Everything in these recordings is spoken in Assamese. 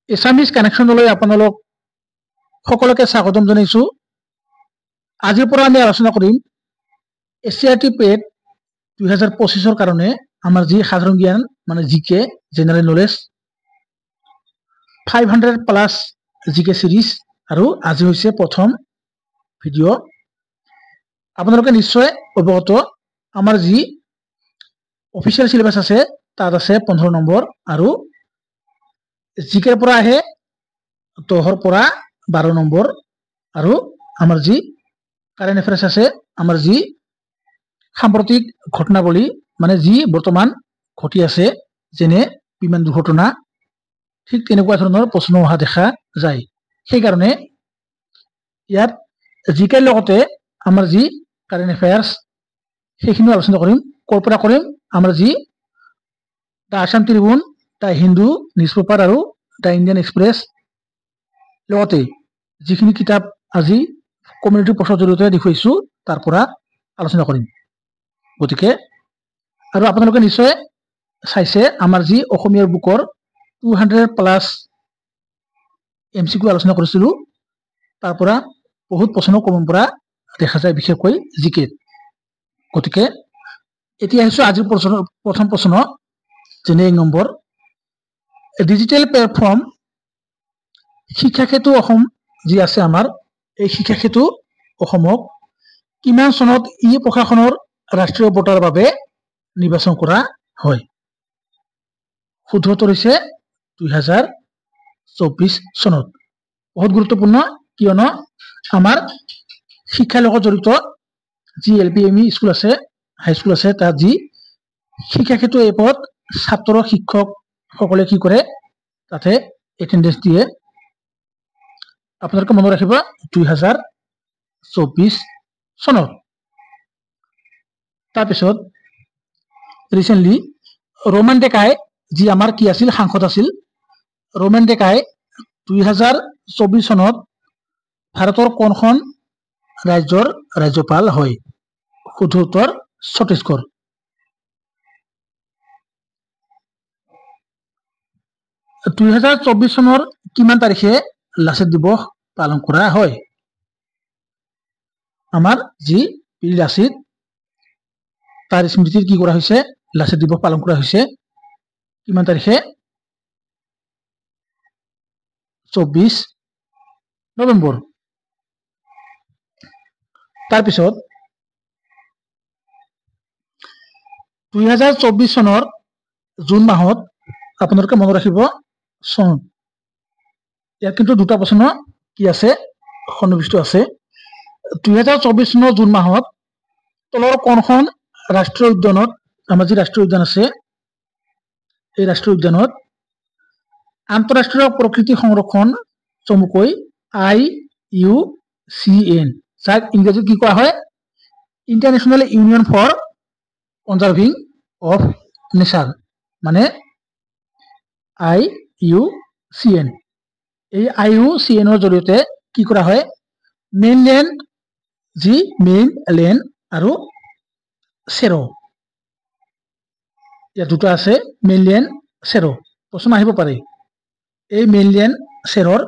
এছামিজ কানেকশ্যনলৈ আপোনালোক সকলোকে স্বাগতম জনাইছোঁ। আজিৰ পৰা আমি আলোচনা কৰিম SCERT পেট 2025 কাৰণে আমাৰ যি সাধাৰণ জ্ঞান মানে GK জেনাৰেল নলেজ 500+ GK সিৰিজ আৰু আজি হৈছে প্ৰথম ভিডিঅ'। আপোনালোকে নিশ্চয় অৱগত আমাৰ যি অফিচিয়েল সিলেবাস আছে তাত আছে 15 নম্বৰ আৰু জিকেৰ পৰা আহে 10ৰ পৰা 12 নম্বৰ আৰু আমাৰ যি কাৰেন্ট এফেয়াৰ্স আছে আমাৰ যি সাম্প্ৰতিক ঘটনাৱলী মানে যি বৰ্তমান ঘটি আছে যেনে বিমান দুৰ্ঘটনা ঠিক তেনেকুৱা ধৰণৰ প্ৰশ্ন অহা দেখা যায়। সেইকাৰণে ইয়াত জিকেৰ লগতে আমাৰ যি কাৰেন্ট এফেয়াৰ্স সেইখিনি আলোচনা কৰিম। কৰ পৰা কৰিম আমাৰ যি the Assam Tribune, the Hindu news paper আৰু দ্য ইণ্ডিয়ান এক্সপ্ৰেছ লগতে যিখিনি কিতাপ আজি কমিউনিটি পোষ্টৰ জৰিয়তে দেখুৱাইছোঁ তাৰ পৰা আলোচনা কৰিম। গতিকে আৰু আপোনালোকে নিশ্চয় চাইছে আমাৰ যি অসমীয়াৰ বুকৰ 200+ MCQ আলোচনা কৰিছিলোঁ তাৰ পৰা বহুত প্ৰশ্ন কমন পৰা দেখা যায় বিশেষকৈ জিকে। গতিকে এতিয়া আহিছোঁ আজিৰ প্ৰথম প্ৰশ্ন যেনে 1 নম্বৰ ডিজিটেল প্লেটফৰ্ম শিক্ষা সেতু অসম যি আছে আমাৰ এই শিক্ষা সেতু অসমক কিমান চনত প্ৰশাসনৰ ৰাষ্ট্ৰীয় বঁটাৰ বাবে নিৰ্বাচন কৰা হয়? শুদ্ধ উত্তৰ হৈছে 2024 চনত। বহুত গুৰুত্বপূৰ্ণ কিয়নো আমাৰ শিক্ষাৰ লগত জড়িত যি LP ME স্কুল আছে হাইস্কুল আছে তাত যি শিক্ষা সেতু এপত ছাত্ৰ শিক্ষক সকলে কি কৰে তাতে এটেন্ডেন্স দিয়ে। আপোনালোকে মনত ৰাখিব 2024 চনত। তাৰপিছত ৰিসেন্টলি ৰমেন ডেকাই যি আমাৰ কি আছিল সাংসদ আছিল ৰমেন ডেকাই 2024 চনত ভাৰতৰ কোনখন ৰাজ্যৰ ৰাজ্যপাল হয়? শুদ্ধ উত্তৰ ছত্তীশগড়। । 2024 চনৰ কিমান তাৰিখে লাচিত দিৱস পালন কৰা হয়? আমাৰ যি বীৰ লাচিত তাৰ স্মৃতিত কি কৰা হৈছে লাচিত দিৱস পালন কৰা হৈছে কিমান তাৰিখে? 24 নৱেম্বৰ। তাৰপিছত 2024 চনৰ জুন মাহত আপোনালোকে মনত ৰাখিব চন ইয়াত কিন্তু দুটা প্ৰশ্ন কি আছে সন্নিৱিষ্ট আছে। 2024 চনৰ জুন মাহত তলৰ কোনখন ৰাষ্ট্ৰীয় উদ্যানত আমাৰ যি ৰাষ্ট্ৰীয় উদ্যান আছে এই ৰাষ্ট্ৰীয় উদ্যানত আন্তঃৰাষ্ট্ৰীয় প্ৰকৃতি সংৰক্ষণ চমুকৈ IUCN যাক ইংৰাজীত কি কোৱা হয় international union for conserving of nature মানে IUCN। এই IUCNৰ জৰিয়তে কি কৰা হয় মেইনলেণ্ড যি মেইনলেণ্ড আৰু চেৰ ইয়াত দুটা আছে মেইনলেণ্ড চেৰ প্ৰশ্ন আহিব পাৰে। এই মেইনলেণ্ড চেৰৰ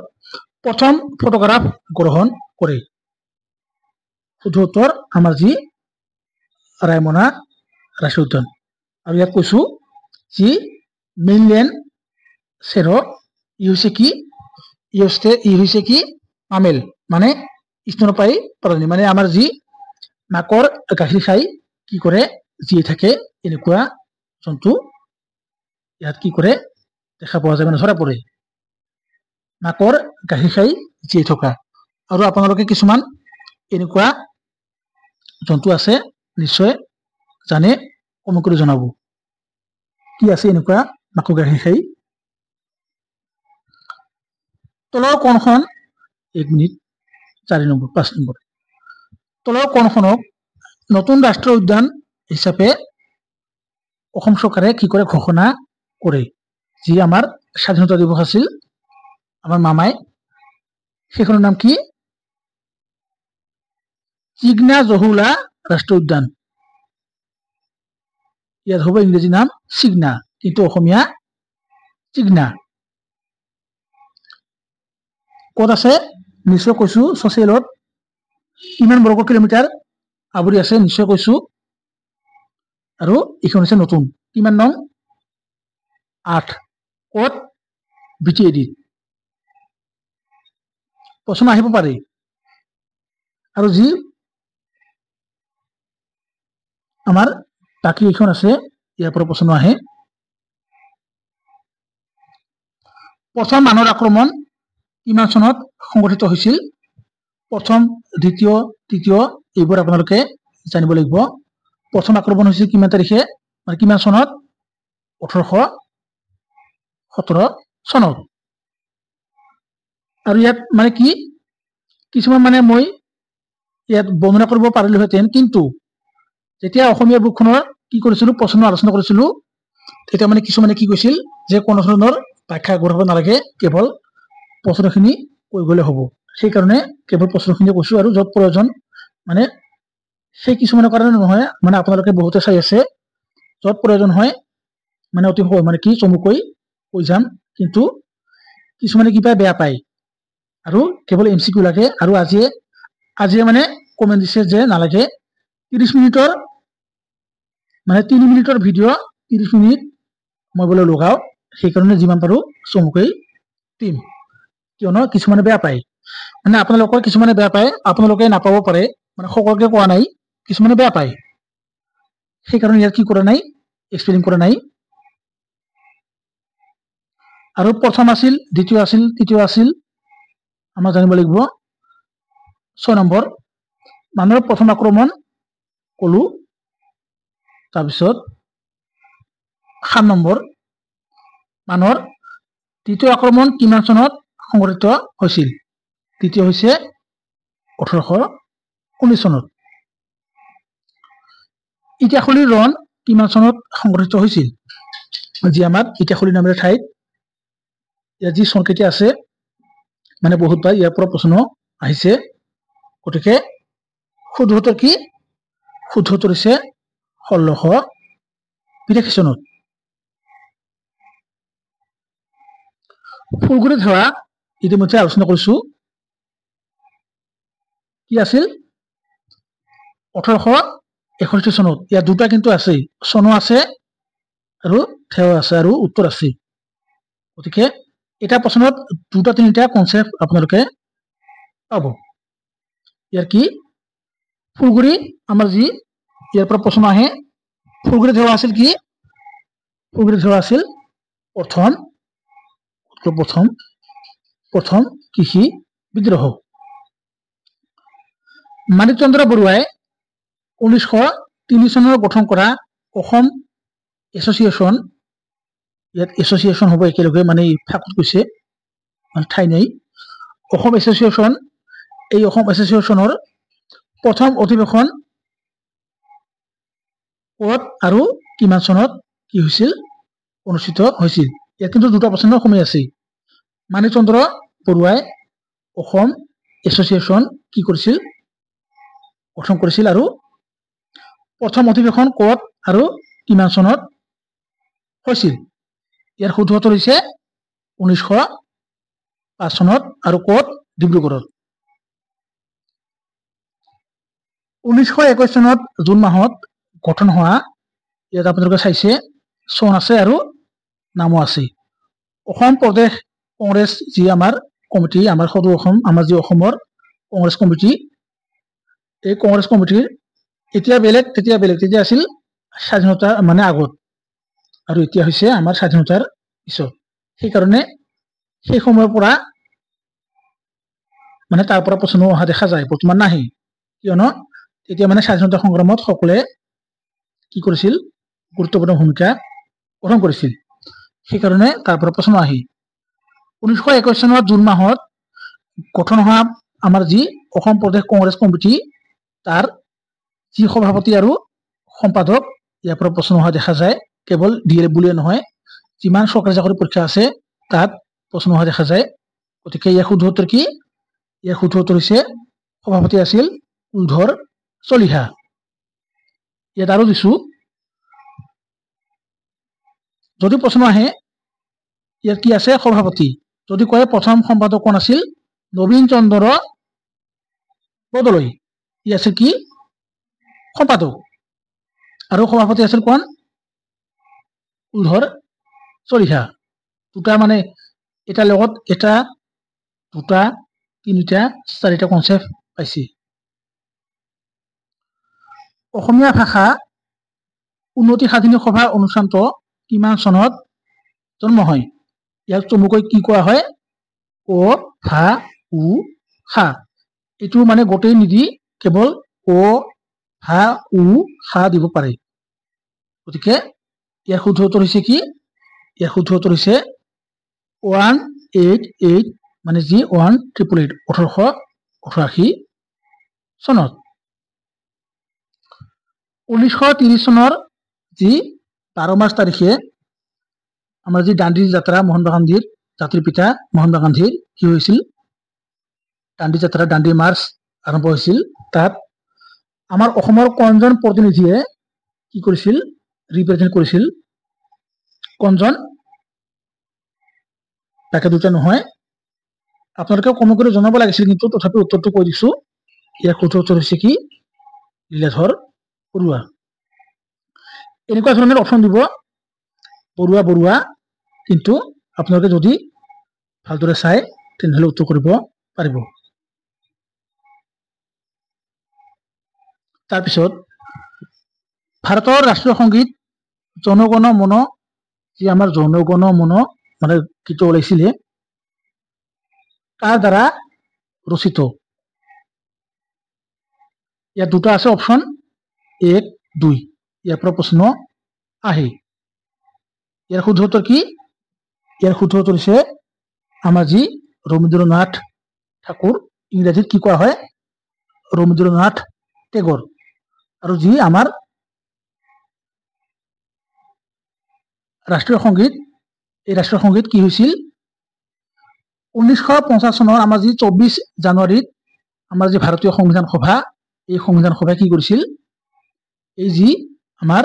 প্ৰথম ফটোগ্ৰাফ গ্ৰহণ কৰে। শুদ্ধ উত্তৰ আমাৰ যি ৰায়মনা ৰাষ্ট্ৰীয় উদ্যান। আৰু ইয়াত কৈছো যি মেইনলেণ্ড চেৰ ই হৈছে কি মামেল মানে স্তনপায়ী প্ৰাণী মানে আমাৰ যি মাকৰ গাখীৰ খাই কি কৰে জীয়াই থাকে এনেকুৱা জন্তু ইয়াত কি কৰে দেখা পোৱা যায় মানে ধৰা পৰে মাকৰ গাখীৰ খাই জীয়াই থকা। আৰু আপোনালোকে কিছুমান এনেকুৱা জন্তু আছে নিশ্চয় জানে কমেন্ট কৰি জনাব কি আছে এনেকুৱা মাকৰ গাখীৰ খাই। তলৰ কোনখন 1 মিনিট 4 নম্বৰ 5 নম্বৰ তলৰ কোনখনক নতুন ৰাষ্ট্ৰীয় উদ্যান হিচাপে অসম চৰকাৰে কি কৰে ঘোষণা কৰে? যি আমাৰ স্বাধীনতা দিৱস আছিল আমাৰ মামাই সেইখনৰ নাম কি চিগনা জহুলা ৰাষ্ট্ৰীয় উদ্যান। ইয়াত হ'ব ইংৰাজী নাম চিগনা কিন্তু অসমীয়া চিগনা। ক'ত আছে নিশ্চয় কৈছো ছ'চিয়েলত কিমান বৰ্গ কিলোমিটাৰ আৱৰি আছে নিশ্চয় কৈছো আৰু এইখন হৈছে নতুন কিমান নং 8 ক'ত বিটিএডি প্ৰশ্ন আহিব পাৰে আৰু যি আমাৰ বাকী এইখন আছে ইয়াৰ পৰা প্ৰশ্ন আহে প্ৰথম মানৰ আক্ৰমণ কিমান চনত সংঘটিত হৈছিল প্ৰথম দ্বিতীয় তৃতীয় এইবোৰ আপোনালোকে জানিব লাগিব প্ৰথম আক্ৰমণ হৈছিল কিমান তাৰিখে মানে কিমান চনত 1817 চনত আৰু ইয়াত মানে কি কিছুমান মানে মই ইয়াত বৰ্ণনা কৰিব পাৰিলোহেঁতেন কিন্তু যেতিয়া অসমীয়া বুকখনৰ কি কৰিছিলো প্ৰশ্ন আলোচনা কৰিছিলো তেতিয়া মানে কিছুমানে কি কৈছিল যে কোনো ধৰণৰ ব্যাখ্যা কৰিব নালাগে কেৱল প্ৰশ্নখিনি কৈ গ'লে হ'ব সেইকাৰণে কেৱল প্ৰশ্নখিনি কৈছো আৰু য'ত প্ৰয়োজন মানে সেই কিছুমানৰ কাৰণে নহয় মানে আপোনালোকে বহুতে চাই আছে য'ত প্ৰয়োজন হয় মানে অতি মানে কি চমুকৈ কৈ যাম কিন্তু কিছুমানে কিবা বেয়া পায় আৰু কেৱল এমচিকিউ লাগে আৰু আজিয়ে মানে কমেন্ট দিছে যে নালাগে 30 মিনিটৰ মানে 3 মিনিটৰ ভিডিঅ' 30 মিনিট মই বোলে লগাও সেইকাৰণে যিমান পাৰো চমুকৈ দিম কিয়নো কিছুমানে বেয়া পায় মানে আপোনালোকৰ কিছুমানে বেয়া পায় আপোনালোকে নাপাব পাৰে মানে সকলোকে কোৱা নাই কিছুমানে বেয়া পায় সেইকাৰণে ইয়াত কি কৰা নাই এক্সপ্লেইন কৰা নাই আৰু প্ৰথম আছিল দ্বিতীয় আছিল তৃতীয় আছিল আমাৰ জানিব লাগিব 6 নম্বৰ মানুহৰ প্ৰথম আক্ৰমণ কলো তাৰপিছত 7 নম্বৰ মানুহৰ তৃতীয় আক্ৰমণ কিমান চনত সংঘটিত হৈছিল তৃতীয় হৈছে 1819 চনত ইটাখুলিৰ ৰণ কিমান চনত সংঘটিত হৈছিল যি আমাৰ ইটাখুলি নামেৰে ঠাইত ইয়াৰ যি চনকেইটা আছে মানে বহুতবাৰ ইয়াৰ পৰা প্ৰশ্ন আহিছে গতিকে শুদ্ধ উত্তৰ কি শুদ্ধ উত্তৰ হৈছে 1682 চনত ফুলগুৰি ধৰা ইতিমধ্যে আলোচনা কৰিছো কি আছিল 1861 চনত ইয়াৰ দুটা কিন্তু আছে চনো আছে আৰু ঠেও আছে আৰু উত্তৰ আছে গতিকে এটা প্ৰশ্নত দুটা তিনিটা কনসেপ্ট আপোনালোকে পাব ইয়াৰ কি ফুলগুৰি আমাৰ যি ইয়াৰ পৰা প্ৰশ্ন আহে ফুলগুৰি ধৰা আছিল কি ফুলগুৰি ধৰা আছিল প্ৰথম কৃষি বিদ্ৰোহ মানিকচন্দ্ৰ বৰুৱাই 1903 চনত গঠন কৰা অসম এছ'চিয়েশ্যন ইয়াত এছ'চিয়েশ্যন হ'ব একেলগে মানে ফাকত কৈছে মানে ঠাই নাই অসম এছ'চিয়েশ্যন এই অসম এছ'চিয়েশ্যনৰ প্ৰথম অধিৱেশন ক'ত আৰু কিমান চনত কি হৈছিল অনুষ্ঠিত হৈছিল ইয়াত কিন্তু দুটা প্ৰশ্ন সময় আছে মানিকচন্দ্ৰ বৰুৱাই অসম এছ'চিয়েশ্যন কি কৰিছিল গঠন কৰিছিল আৰু প্ৰথম অধিৱেশন ক'ত আৰু কিমান চনত হৈছিল ইয়াৰ শুদ্ধ উত্তৰ হৈছে 1905 চনত আৰু ক'ত ডিব্ৰুগড়ত 1921 চনত জুন মাহত গঠন হোৱা ইয়াত আপোনালোকে চাইছে চন আছে আৰু নামো আছে অসম প্ৰদেশ কংগ্ৰেছ যি আমাৰ কমিটি আমাৰ সদৌ অসম আমাৰ যি অসমৰ কংগ্ৰেছ কমিটি এই কংগ্ৰেছ কমিটিৰ এতিয়া বেলেগ তেতিয়া আছিল স্বাধীনতা মানে আগত আৰু এতিয়া হৈছে আমাৰ স্বাধীনতাৰ পিছত সেইকাৰণে সেই সময়ৰ পৰা মানে তাৰ পৰা প্ৰশ্ন অহা দেখা যায় বৰ্তমান নাহে কিয়নো তেতিয়া মানে স্বাধীনতা সংগ্ৰামত সকলে কি কৰিছিল গুৰুত্বপূৰ্ণ ভূমিকা গ্ৰহণ কৰিছিল সেইকাৰণে তাৰ পৰা প্ৰশ্ন আহে 1921 চনৰ জুন মাহত গঠন হোৱা আমাৰ যি অসম প্ৰদেশ কংগ্ৰেছ কমিটি তাৰ যি সভাপতি আৰু সম্পাদক ইয়াৰ পৰা প্ৰশ্ন অহা দেখা যায় কেৱল ডিএলএড বুলিয়ে নহয় যিমান চৰকাৰী চাকৰি পৰীক্ষা আছে তাত প্ৰশ্ন অহা দেখা যায় গতিকে ইয়াৰ শুদ্ধ উত্তৰ কি ইয়াৰ শুদ্ধ উত্তৰ হৈছে সভাপতি আছিল কুলধৰ চলিহা ইয়াত আৰু দিছো যদি প্ৰশ্ন আহে ইয়াত কি আছে সভাপতি যদি কয় প্ৰথম সম্পাদক কোন আছিল নবীন চন্দ্ৰ বদলৈ ই আছিল কি সম্পাদক আৰু সভাপতি আছিল কোন কুলধৰ চলিহা দুটা মানে এটাৰ লগত এটা দুটা তিনিটা চাৰিটা কনসেপ্ট পাইছি অসমীয়া ভাষা উন্নতি সাধনী সভা অনুষ্ঠানটো কিমান চনত জন্ম হয় ইয়াক চমুকৈ কি কোৱা হয় ও ভা উ খা এটো মানে গোটেই নিদি কেৱল ও ভা উ খা দিব পাৰে গতিকে ইয়াৰ শুদ্ধ উত্তৰ হৈছে কি ইয়াৰ শুদ্ধ উত্তৰ হৈছে 188 মানে জি 1888 1888 চনত 1930 চনৰ যি 12 মাৰ্চ তাৰিখে আমাৰ যি দাণ্ডী যাত্ৰা মহাত্মা গান্ধীৰ জাতিৰ পিতা মহাত্মা গান্ধীৰ কি হৈছিল দাণ্ডী যাত্ৰা দাণ্ডী মাৰ্চ আৰম্ভ হৈছিল তাত আমাৰ অসমৰ কোনজন প্ৰতিনিধিয়ে কি কৰিছিল ৰিপ্ৰেজেন্ট কৰিছিল কোনজন তাকে দুটা নহয় আপোনালোকে কমেন্ট কৰি জনাব লাগিছিল কিন্তু তথাপি উত্তৰটো কৈ দিছো ইয়াৰ শুদ্ধ উত্তৰ হৈছে কি লীলাধৰ বৰুৱা এনেকুৱা ধৰণৰ অপচন দিব বৰুৱা বৰুৱা কিন্তু আপোনালোকে যদি ভালদৰে চাই তেনেহলে উত্তৰ কৰিব পাৰিব তাৰপিছত ভাৰতৰ ৰাষ্ট্ৰীয় সংগীত জনগণ মন যি আমাৰ জনগণ মন মানে গীত ওলাইছিলে কাৰ দ্বাৰা ৰচিত ইয়াত দুটা আছে অপচন 1 2 ইয়াৰ পৰা প্ৰশ্ন আহে ইয়াৰ শুদ্ধ উত্তৰ কি ইয়াৰ শুদ্ধ উত্তৰ হৈছে আমাৰ যি ৰবীন্দ্ৰনাথ ঠাকুৰ ইংৰাজীত কি কোৱা হয় ৰবীন্দ্ৰনাথ টেগৰ আৰু যি আমাৰ ৰাষ্ট্ৰীয় সংগীত এই ৰাষ্ট্ৰীয় সংগীত কি হৈছিল 1950 চনৰ আমাৰ যি 24 জানুৱাৰীত আমাৰ যি ভাৰতীয় সংবিধান সভা এই সংবিধান সভাই কি কৰিছিল এই যি আমাৰ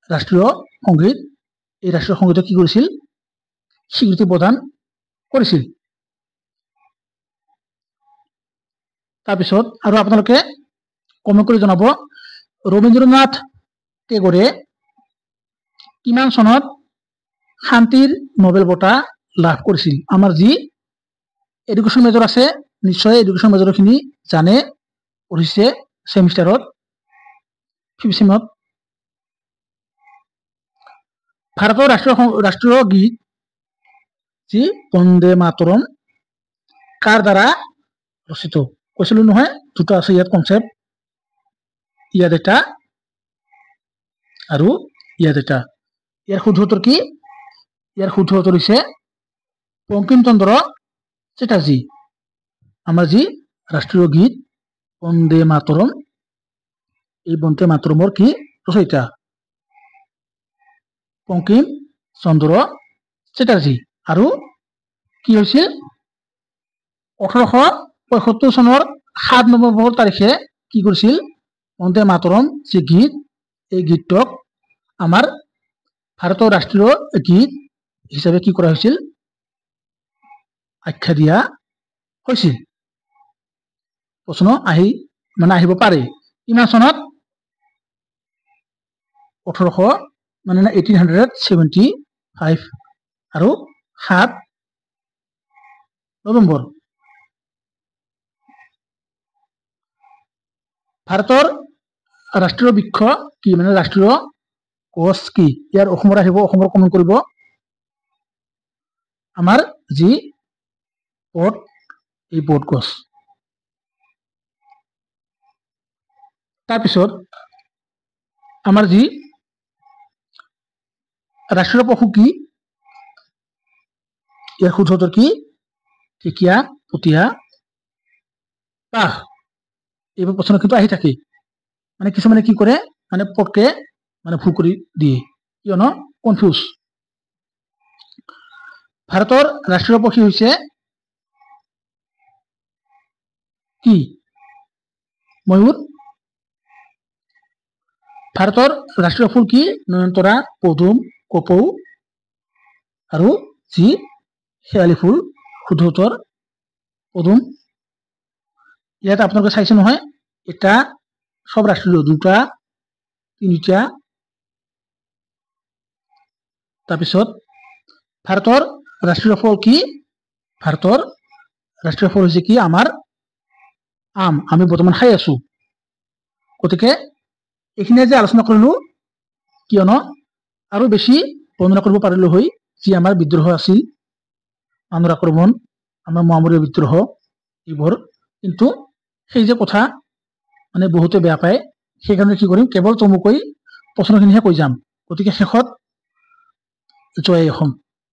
ৰাষ্ট্ৰীয় সংগীত এই ৰাষ্ট্ৰীয় সংগীতক কি কৰিছিল স্বীকৃতি প্ৰদান কৰিছিল তাৰপিছত আৰু আপোনালোকে কমেন্ট কৰি জনাব ৰবীন্দ্ৰনাথ টেগৰে কিমান চনত শান্তিৰ নোবেল বঁটা লাভ কৰিছিল আমাৰ যি এডুকেশ্যন মেজৰ আছে নিশ্চয় এডুকেশ্যন মেজৰখিনি জানে পঢ়িছে সেমিষ্টাৰত 5th চেমত ভাৰতৰ ৰাষ্ট্ৰীয় গীত যি বন্দে মাতৰম কাৰ দ্বাৰা ৰচিত কৈছিলো নহয় দুটা আছে ইয়াত কনসেপ্ট ইয়াত এটা আৰু ইয়াত এটা ইয়াৰ শুদ্ধ উত্তৰ কি ইয়াৰ শুদ্ধ উত্তৰ হৈছে বঙ্কিম চন্দ্ৰ চ্যাটাৰ্জী আমাৰ যি ৰাষ্ট্ৰীয় গীত বন্দে মাতৰম এই বন্দে মাতৰমৰ কি ৰচয়িতা বঙ্কিম চন্দ্ৰ চ্যাটাৰ্জী আৰু কি হৈছিল 1875 চনৰ 7 নৱেম্বৰ তাৰিখে কি কৰিছিল বন্দে মাতৰম যে গীত এই গীতক আমাৰ ভাৰতৰ ৰাষ্ট্ৰীয় গীত হিচাপে কি কৰা হৈছিল আখ্যা দিয়া হৈছিল প্ৰশ্ন আহিব পাৰে ইমান চনত 1875 আৰু 7 নৱেম্বৰ ভাৰতৰ ৰাষ্ট্ৰীয় বৃক্ষ কি মানে ৰাষ্ট্ৰীয় গছ কি ইয়াৰ অসমৰ আহিব অসমৰ কমেন্ট কৰিব আমাৰ যি বট এই বট গছ তাৰপিছত আমাৰ যি ৰাষ্ট্ৰীয় পশু কি ইয়াৰ শুদ্ধ উত্তৰ কি ঢেকীয়া পটিয়া বাঘ এইবোৰ প্ৰশ্ন কিন্তু আহি থাকে মানে কিছুমানে কি কৰে মানে পটকে মানে ভুল কৰি দিয়ে কিয়নো কনফিউজ ভাৰতৰ ৰাষ্ট্ৰীয় পক্ষী হৈছে কি ময়ূৰ ভাৰতৰ ৰাষ্ট্ৰীয় ফুল কি নয়নতৰা পদুম কপৌ আৰু যি শেৱালি ফুল শুদ্ধ উত্তৰ পদুম ইয়াত আপোনালোকে চাইছে নহয় এটা সব ৰাষ্ট্ৰীয় দুটা তিনিটা তাৰপিছত ভাৰতৰ ৰাষ্ট্ৰীয় ফল কি ভাৰতৰ ৰাষ্ট্ৰীয় ফল হৈছে কি আমাৰ আম আমি বৰ্তমান খাই আছো গতিকে এইখিনিয়ে যে আলোচনা কৰিলো কিয়নো আৰু বেছি বৰ্ণনা কৰিব পাৰিলো হয় যি আমাৰ বিদ্ৰোহ আছিল মানুহৰ আক্ৰমণ আমাৰ মহামূৰীয় বিদ্ৰোহ এইবোৰ কিন্তু সেই যে কথা মানে বহুতে বেয়া পায় সেইকাৰণে কি কৰিম কেৱল চমুকৈ প্ৰশ্নখিনিহে কৈ যাম গতিকে শেষত জয় অসম